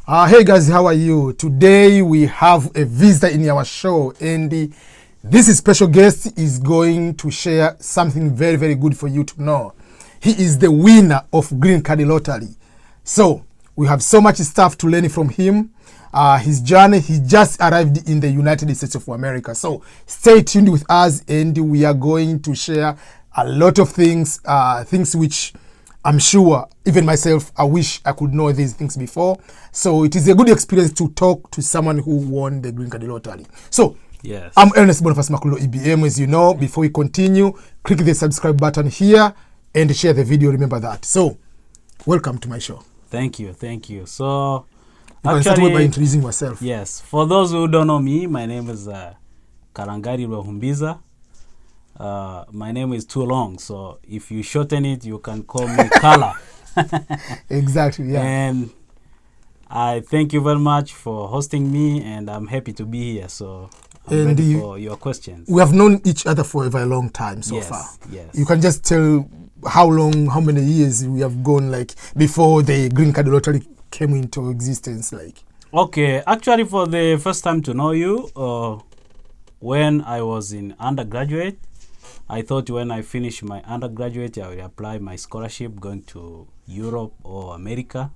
Hey guys, how are you? Today we have a visitor in our show, and this special guest is going to share something very, very good for you to know. He is the winner of Green Card Lottery. So we have so much stuff to learn from him. His journey, he just arrived in the United States of America. So stay tuned with us, and we are going to share a lot of things, things which I'm sure, even myself, I wish I could know these things before. So it is a good experience to talk to someone who won the Green Card Lottery. So yes, I'm Ernest Boniface Makulilo, EBM. As you know, before we continue, click the subscribe button here and share the video. Remember that. So welcome to my show. Thank you. So you can start by introducing yourself. Yes, for those who don't know me, my name is Karangari Rwahumbiza. My name is too long, so if you shorten it, you can call me Kala. Exactly, yeah. And I thank you very much for hosting me, and I'm happy to be here. So I'm ready for your questions. We have known each other for a very long time so far. Yes. You can just tell how long, how many years we have gone, like, before the Green Card Lottery came into existence, like. Okay, actually, for the first time to know you, when I was in undergraduate, I thought when I finish my undergraduate, I will apply my scholarship going to Europe or America.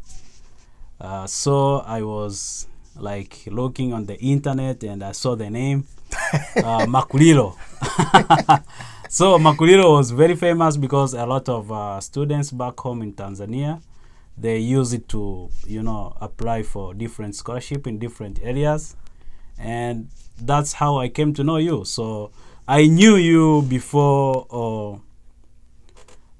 So I was like looking on the internet and I saw the name Makulilo. So Makulilo was very famous because a lot of students back home in Tanzania, they use it to, apply for different scholarship in different areas. And that's how I came to know you. So I knew you before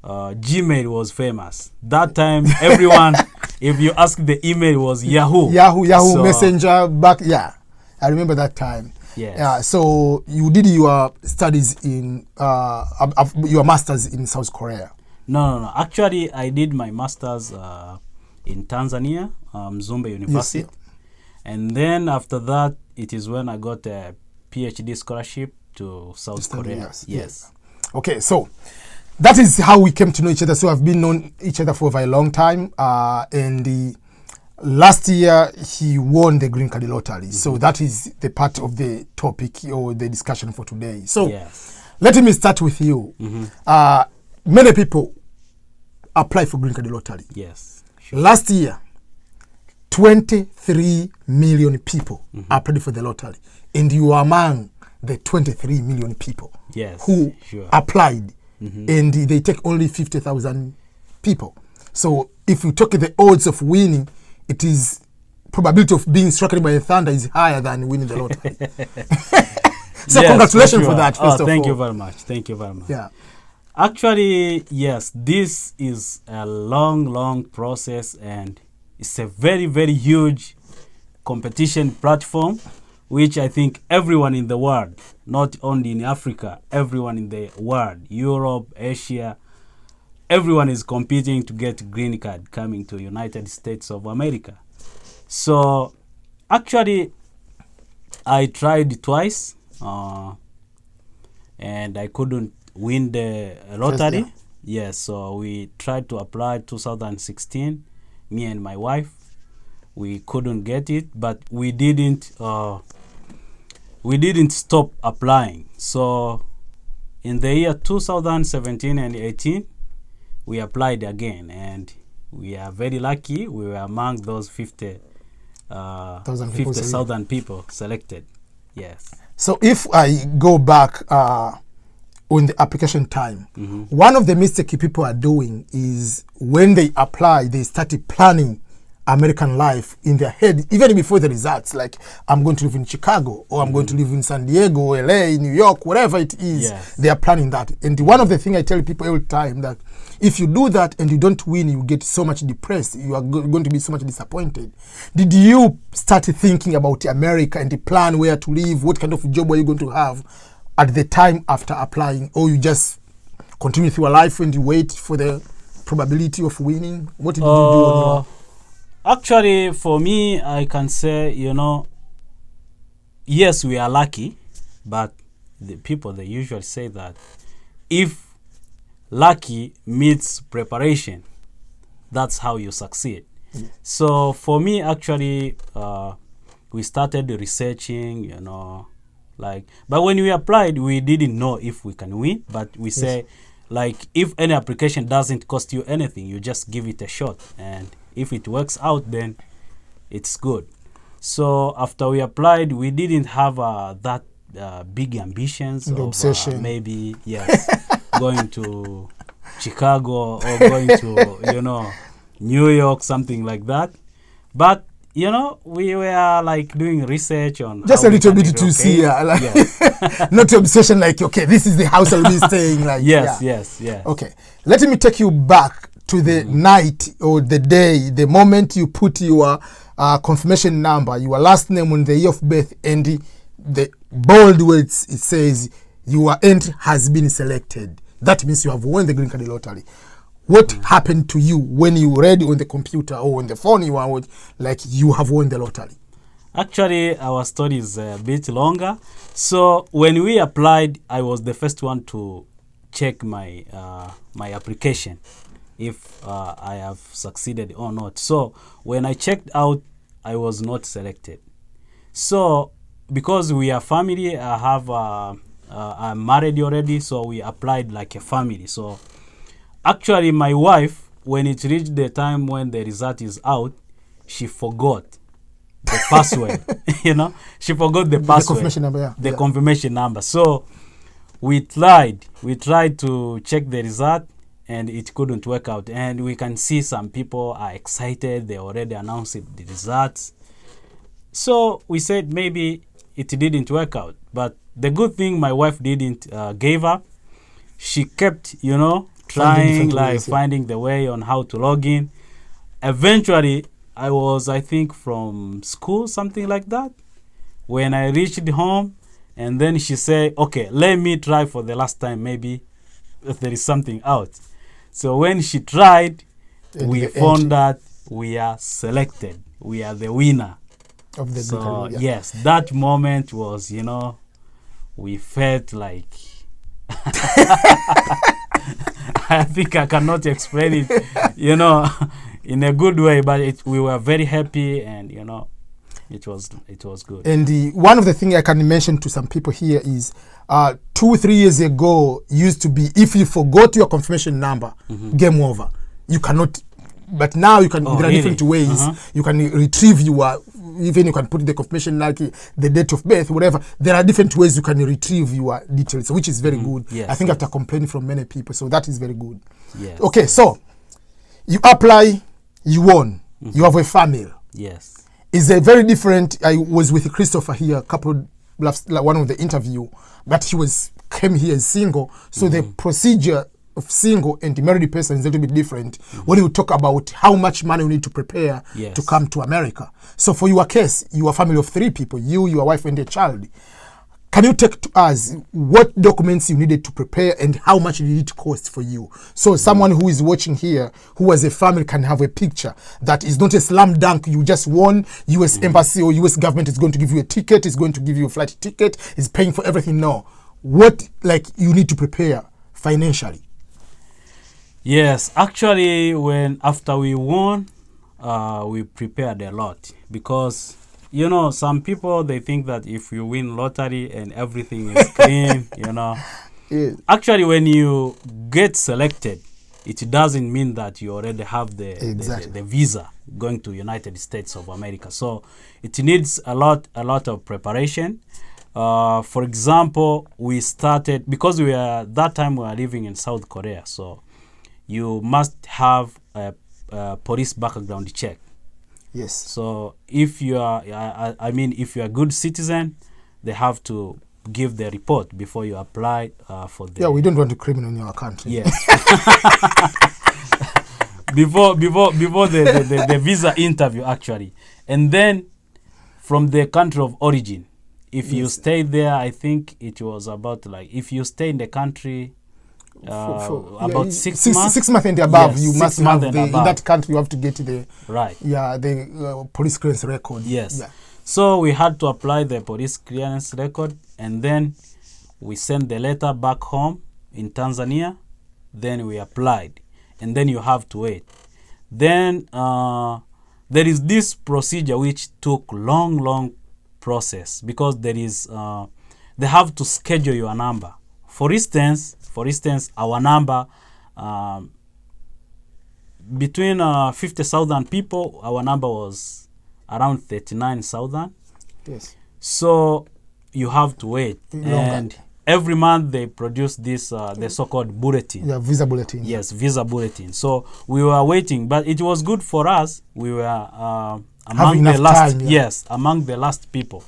Gmail was famous. That time, everyone, if you ask the email, was Yahoo. Yahoo Messenger back, yeah. I remember that time. Yes. Yeah. So you did your studies in, your master's in South Korea. No. Actually, I did my master's in Tanzania, Mzumbe University. Yes, yeah. And then after that, it is when I got a PhD scholarship to South Korea. Yes. Okay, so that is how we came to know each other. So I've been known each other for a very long time. And last year he won the Green Card Lottery. Mm-hmm. So that is the part of the topic or the discussion for today. So let me start with you. Mm-hmm. Many people apply for Green Card Lottery. Yes. Sure. Last year, 23 million people applied for the lottery. And you are among the 23 million people who applied, and they take only 50,000 people. So if you talk the odds of winning, it is probability of being struck by a thunder is higher than winning the lottery. So congratulations for that, first of all. Thank you very much. Yeah. Actually, yes, this is a long process, and it's a very, very huge competition platform, which I think everyone in the world, not only in Africa, everyone in the world, Europe, Asia, everyone is competing to get green card coming to United States of America. So actually, I tried twice, and I couldn't win the lottery. Yes, so we tried to apply 2016, me and my wife. We couldn't get it, but we didn't stop applying. So in the year 2017 and 18, we applied again, and we are very lucky. We were among those 50,000 people selected. Yes. So if I go back on the application time, one of the mistakes people are doing is when they apply, they started planning American life in their head, even before the results, like I'm going to live in Chicago, or I'm going to live in San Diego, LA, New York, whatever it is, they are planning that. And one of the things I tell people every time, that if you do that and you don't win, you get so much depressed, you are going to be so much disappointed. Did you start thinking about America and the plan where to live, what kind of job are you going to have at the time after applying, or you just continue with your life and you wait for the probability of winning? What did you do on your... Actually, for me, I can say, yes, we are lucky, but the people, they usually say that if lucky meets preparation, that's how you succeed. So for me, actually, we started researching, like, but when we applied, we didn't know if we can win, but we say, like, if any application doesn't cost you anything, you just give it a shot, and if it works out, then it's good. So after we applied, we didn't have that big ambitions The of obsession. maybe, yes, going to Chicago or going to, New York, something like that. But, we were like doing research on Just how a we little can bit to see, relocate. like, Yes. not obsession, like, okay, this is the house I'll be staying, like, Yes, yeah. yes. Okay, let me take you back to the night or the day, the moment you put your confirmation number, your last name and the year of birth, and the bold words, it says, your entry has been selected. That means you have won the green card lottery. What happened to you when you read on the computer or on the phone you are like you have won the lottery? Actually, our story is a bit longer. So when we applied, I was the first one to check my my application, if I have succeeded or not. So when I checked out, I was not selected. So because we are family, I'm married already, so we applied like a family. So actually, my wife, when it reached the time when the result is out, she forgot the password. She forgot the password, confirmation number, yeah. the Yeah. confirmation number. So we tried to check the result, and it couldn't work out. And we can see some people are excited; they already announced the results. So we said maybe it didn't work out. But the good thing, my wife didn't give up. She kept, trying, different like ways, yeah. finding the way on how to log in. Eventually, I think, from school, something like that. When I reached home, and then she said, okay, let me try for the last time, maybe if there is something out. So when she tried, And we the found entry that we are selected. We are the winner. of the So green card, yeah. yes, that moment was, we felt like I think I cannot explain it, in a good way, but we were very happy, and it was good. And one of the things I can mention to some people here is 2-3 years ago used to be, if you forgot your confirmation number, game over. You cannot, but now you can, there are really? different ways. You can retrieve your, even you can put the confirmation, like the date of birth, whatever. There are different ways you can retrieve your details, which is very good. Yes, I think yes. after complaining from many people, so that is very good. Yes. Okay, so you apply, you won, you have a family. Yes. It's a very different. I was with Christopher here a couple like one of the interview, but he came here as single. So the procedure of single and married person is a little bit different when you talk about how much money you need to prepare Yes. to come to America. So for your case, you are a family of 3 people, you, your wife, and a child. Can you take to us what documents you needed to prepare and how much did it cost for you? So someone who is watching here, who has a family, can have a picture that is not a slam dunk. You just won, U.S. Embassy or U.S. government is going to give you a ticket, is going to give you a flight ticket, is paying for everything. No. What, like, you need to prepare financially? Yes, actually, after we won, we prepared a lot, because some people, they think that if you win lottery and everything is clean, Yeah. Actually, when you get selected, it doesn't mean that you already have Exactly. the visa going to United States of America. So it needs a lot of preparation. For example, we started, because that time we were living in South Korea, so you must have a police background check. Yes. So if you are, if you are a good citizen, they have to give the report before you apply for the. Yeah, we don't want to criminal in our country. Yes. before the visa interview, actually, and then from the country of origin, if you stay there, I think it was about, like, if you stay in the country about 6 months. 6 months and above, Yes, you 6 must have months and in above. that country. You have to get the Right. the police clearance record. Yes. Yeah. So we had to apply the police clearance record, and then we sent the letter back home in Tanzania. Then we applied, and then you have to wait. Then there is this procedure which took long process, because there is they have to schedule your number. For instance, our number, between 50,000 people, our number was around 39,000. Yes. So you have to wait. Longer. And every month they produce this, the so-called bulletin. Yeah, visa bulletin. Yes, visa bulletin. So we were waiting, but it was good for us. We were among the last, time, yeah. yes, among the last people.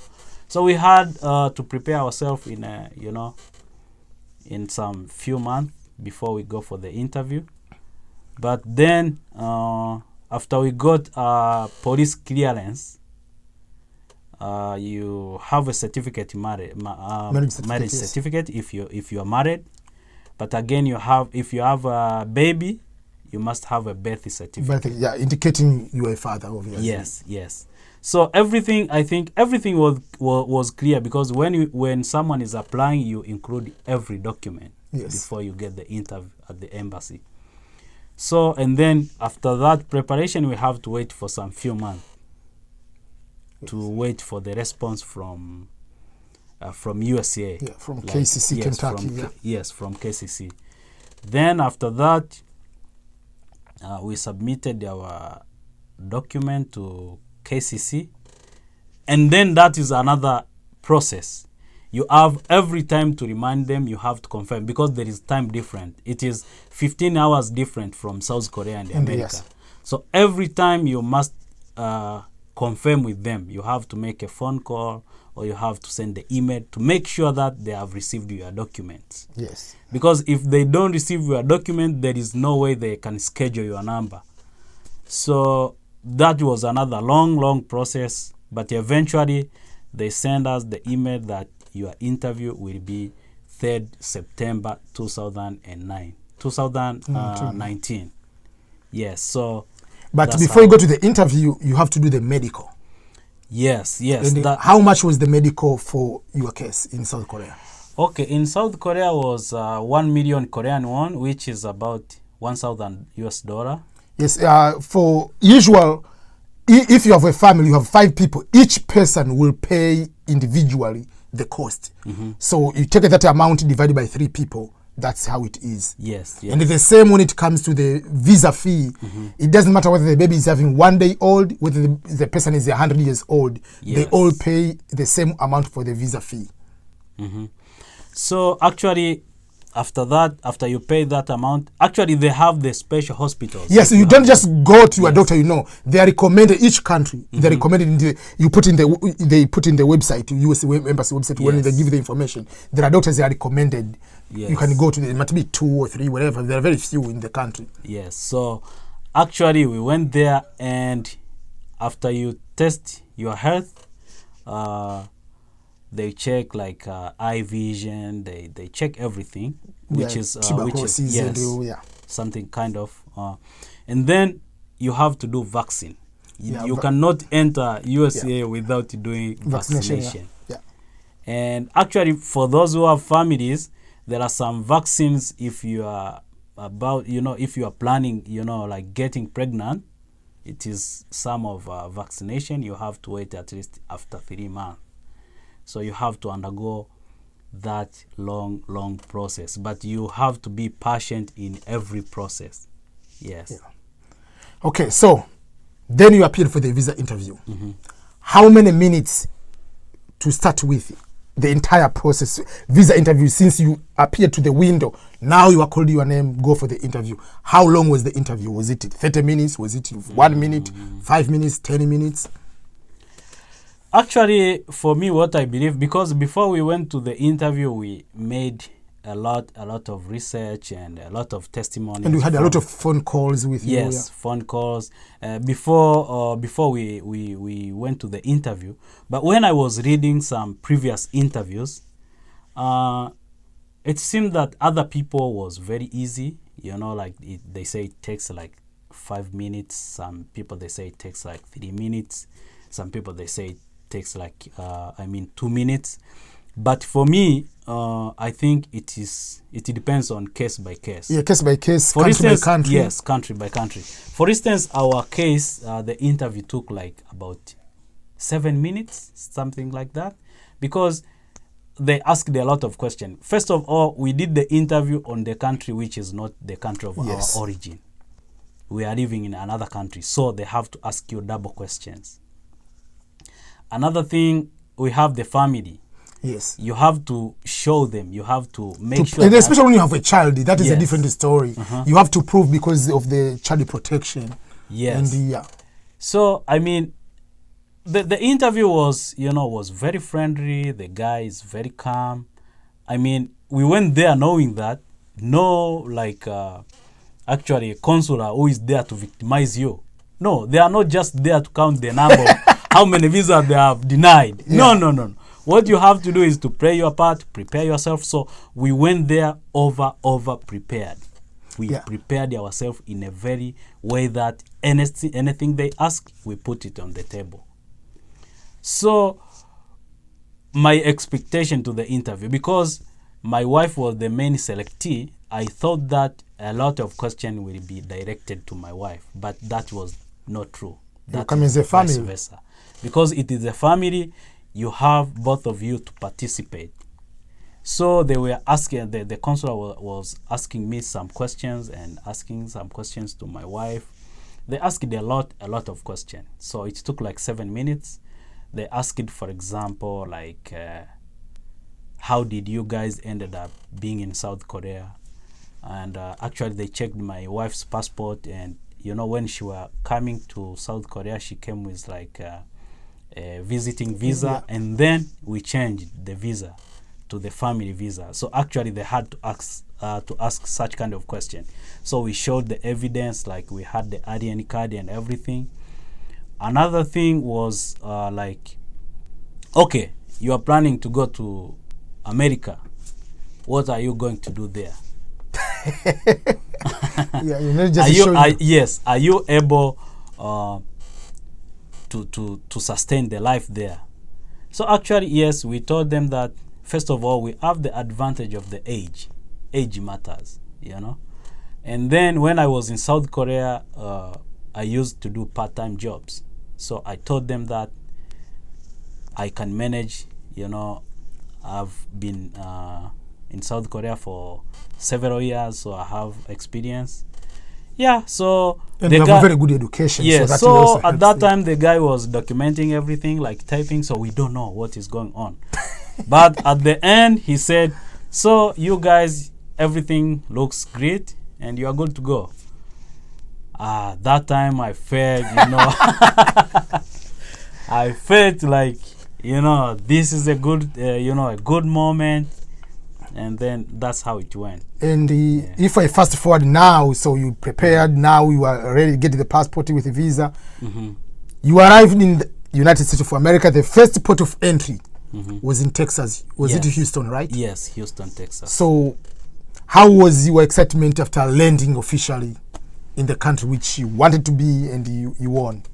So we had to prepare ourselves in a, in some few months before we go for the interview. But then after we got police clearance, you have a certificate, marriage certificate if you are married. But again, if you have a baby, you must have a birth certificate. But, yeah, indicating you are a father, obviously. Yes. So everything, I think everything was clear, because when someone is applying, you include every document before you get the interview at the embassy. So, and then after that preparation, we have to wait for some few months to wait for the response from USA. Yeah, from KCC, Kentucky. Yes, from KCC. Then after that, we submitted our document to KCC, and then that is another process. You have every time to remind them, you have to confirm, because there is time different. It is 15 hours different from South Korea and America. Yes. So every time you must confirm with them. You have to make a phone call, or you have to send the email to make sure that they have received your documents. Yes. Because if they don't receive your document, there is no way they can schedule your number. So that was another long process, but eventually they send us the email that your interview will be 3rd September 2019. Yes, so... But before you go to the interview, you have to do the medical. Yes. And how much was the medical for your case in South Korea? Okay, in South Korea was 1 million Korean won, which is about $1,000 US. Yes, for usual, if you have a family, you have 5 people, each person will pay individually the cost. Mm-hmm. So you take that amount divided by 3 people. That's how it is. Yes. And it's the same when it comes to the visa fee. Mm-hmm. It doesn't matter whether the baby is having 1 day old, whether the person is 100 years old. Yes. They all pay the same amount for the visa fee. Mm-hmm. So actually, after you pay that amount, actually they have the special hospitals. Yes, you don't just go to a doctor, They are recommended, each country. Mm-hmm. They're recommended, they put in the website, US Embassy website, when they give the information. There are doctors that are recommended. Yes. You can go to them. It might be 2 or 3, whatever. There are very few in the country. Yes, so actually we went there, and after you test your health, they check like eye vision. They check everything, which is something kind of, and then you have to do vaccine. You cannot enter USA without doing vaccination. Yeah. And actually, for those who have families, there are some vaccines. If you are if you are planning, like getting pregnant, it is some of vaccination. You have to wait at least after 3 months. So you have to undergo that long process. But you have to be patient in every process. Yes. Yeah. Okay, so then you appeared for the visa interview. Mm-hmm. How many minutes to start with the entire process, visa interview, since you appeared to the window, now you are called your name, go for the interview. How long was the interview? Was it 30 minutes? Was it 1 minute, 5 minutes, 10 minutes? Actually, for me, what I believe, because before we went to the interview, we made a lot of research and a lot of testimonies. And we had a lot of phone calls with you. Yes, phone calls before we went to the interview. But when I was reading some previous interviews, it seemed that other people was very easy. They say it takes like 5 minutes. Some people, they say it takes like 3 minutes. Some people, they say it takes like 2 minutes. But for me, I think it depends on case by case. Yeah, case by case, For country instance, by country. yes, country by country. For instance, our case, the interview took like about 7 minutes, something like that, because they asked a lot of questions. First of all, we did the interview on the country which is not the country of Yes. our origin. We are living in another country, so they have to ask you double questions. Another thing, we have the family. Yes. You have to show them. You have to make sure. And that- especially when you have a child, that is a Yes. different story. You have to prove because of the child protection. Yes. And yeah. So I mean, the interview was very friendly. The guy is very calm. I mean, we went there knowing that actually a consular who is there to victimize you. No, they are not just there to count the number of how many visas they have denied. Yeah. No. What you have to do is to play your part, prepare yourself. So we went there over prepared. We Yeah. prepared ourselves in a very way that anything they ask, we put it on the table. So my expectation to the interview, because my wife was the main selectee, I thought that a lot of questions will be directed to my wife, but that was not true. That come is as a vice family. versa. Because it is a family, you have both of you to participate. So they were asking, the consular was asking me some questions and asking some questions to my wife. They asked a lot of questions. So it took like 7 minutes. They asked, for example, like, how did you guys ended up being in South Korea? And actually they checked my wife's passport, and when she was coming to South Korea, she came with like a visiting visa, and then we changed the visa to the family visa. So actually they had to ask such kind of question. So we showed the evidence, like we had the ADN card and everything. Another thing was like, okay, you are planning to go to America. What are you going to do there? Yeah, you know, just yes, are you able to sustain the life there? So actually, yes, we told them that first of all, we have the advantage of the age. Age matters, And then when I was in South Korea, I used to do part-time jobs. So I told them that I can manage, I've been in South Korea for several years, so I have experience. Yeah, so and you have a very good education. Yeah, so, so at that time the guy was documenting everything, like typing, so we don't know what is going on. But at the end he said, so you guys, everything looks great and you are good to go. That time I felt, I felt like, this is a good, a good moment. And then that's how it went. And if I fast forward now, so you prepared, now you are ready to get the passport with the visa. You arrived in the United States of America. The first port of entry was in Texas. Was it Houston, right? Yes, Houston, Texas. So how was your excitement after landing officially in the country which you wanted to be and you won?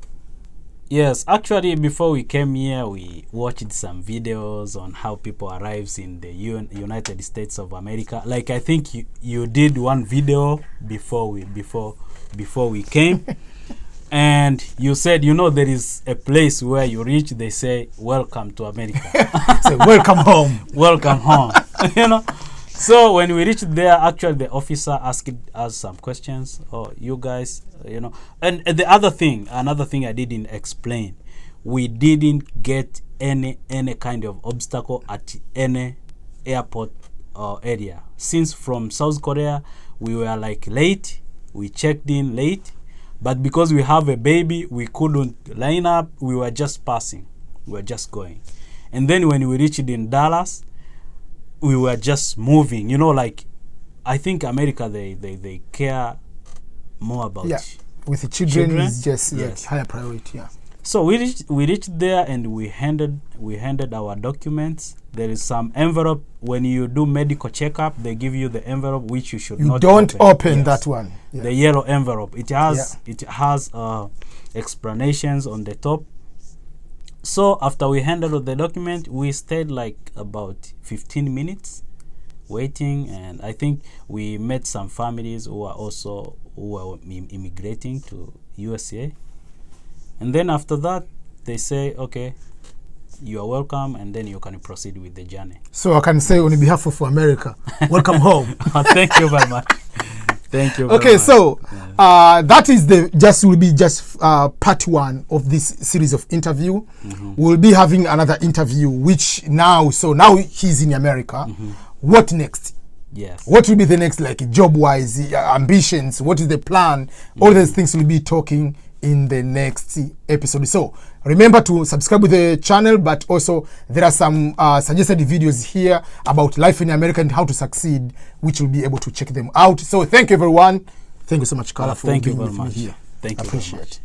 Yes, actually, before we came here, we watched some videos on how people arrives in the United States of America. Like I think you did one video before we came, and you said there is a place where you reach, they say welcome to America. Say welcome home. Welcome home. So when we reached there, actually the officer asked us some questions. Oh, you guys, And another thing I didn't explain, we didn't get any kind of obstacle at any airport area. Since from South Korea, we were like late. We checked in late, but because we have a baby, we couldn't line up. We were just passing. We were just going. And then when we reached in Dallas, we were just moving, like I think America, they care more about with the children is just like higher priority. So we reached there and we handed our documents. There is some envelope. When you do medical checkup, they give you the envelope which you should not don't open that one. The yellow envelope. It has explanations on the top. So after we handled the document, we stayed like about 15 minutes waiting, and I think we met some families who were immigrating to USA. And then after that, they say, okay, you are welcome, and then you can proceed with the journey. So I can say on behalf of America, welcome home. Thank you very much. Thank you very Okay, much. so that is just part one of this series of interview. We'll be having another interview, which now he's in America. What next? Yes. What will be the next, like job-wise, ambitions? What is the plan? All those things we'll be talking in the next episode. So remember to subscribe to the channel, but also there are some suggested videos here about life in America and how to succeed, which you'll be able to check them out. So thank you, everyone. Thank you so much, Carla, for being with me here. Thank you. Appreciate it.